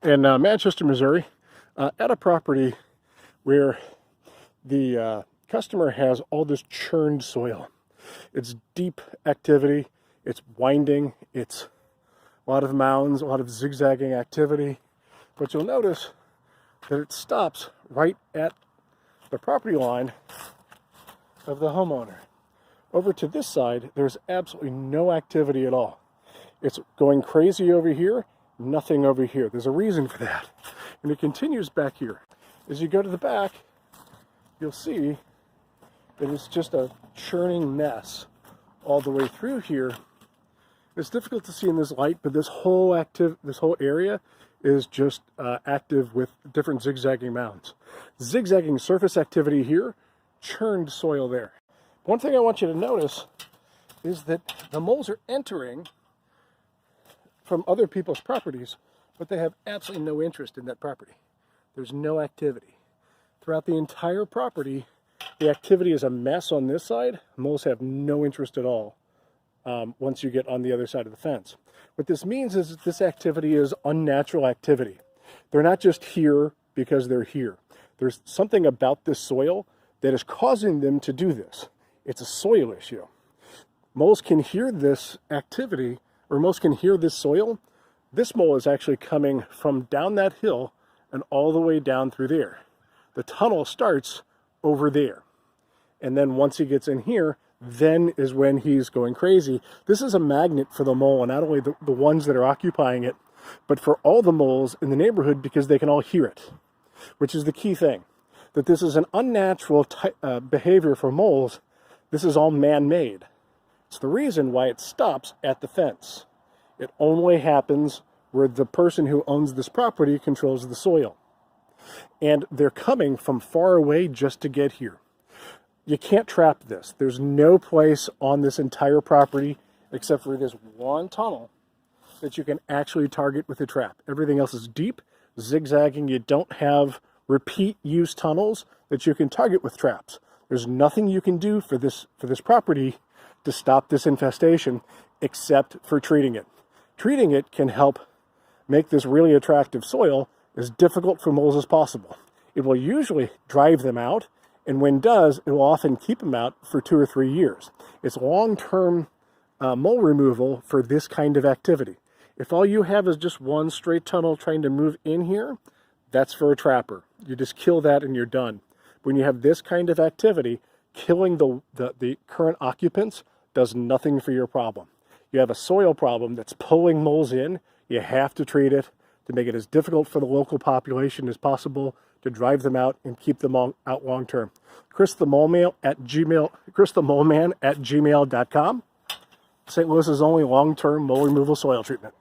in Manchester, Missouri, at a property where the customer has all this churned soil. It's deep activity, it's winding, it's a lot of mounds, a lot of zigzagging activity. But you'll notice that it stops right at the property line of the homeowner. Over to this side, there's absolutely no activity at all. It's going crazy over here, nothing over here. There's a reason for that. And it continues back here. As you go to the back, you'll see that it's just a churning mess all the way through here. It's difficult to see in this light, but this whole area is just active with different zigzagging mounds. Zigzagging surface activity here, churned soil there. One thing I want you to notice is that the moles are entering from other people's properties, but they have absolutely no interest in that property. There's no activity. Throughout the entire property, the activity is a mess on this side. Moles have no interest at all once you get on the other side of the fence. What this means is that this activity is unnatural activity. They're not just here because they're here. There's something about this soil that is causing them to do this. It's a soil issue. Moles can hear this activity, or moles can hear this soil. This mole is actually coming from down that hill and all the way down through there. The tunnel starts over there. And then once he gets in here, then is when he's going crazy. This is a magnet for the mole, and not only the ones that are occupying it, but for all the moles in the neighborhood, because they can all hear it, which is the key thing. That this is an unnatural behavior for moles. This is all man-made. It's the reason why it stops at the fence. It only happens where the person who owns this property controls the soil. And they're coming from far away just to get here. You can't trap this. There's no place on this entire property except for this one tunnel that you can actually target with a trap. Everything else is deep, zigzagging. You don't have repeat use tunnels that you can target with traps. There's nothing you can do for this property to stop this infestation except for treating it. Treating it can help make this really attractive soil as difficult for moles as possible. It will usually drive them out, and when it does, it will often keep them out for 2 or 3 years. It's long-term mole removal for this kind of activity. If all you have is just one straight tunnel trying to move in here, that's for a trapper. You just kill that and you're done. When you have this kind of activity, killing the current occupants does nothing for your problem. You have a soil problem that's pulling moles in. You have to treat it to make it as difficult for the local population as possible to drive them out and keep them out long term. Chris the Moleman at gmail.com. St. Louis's only long-term mole removal soil treatment.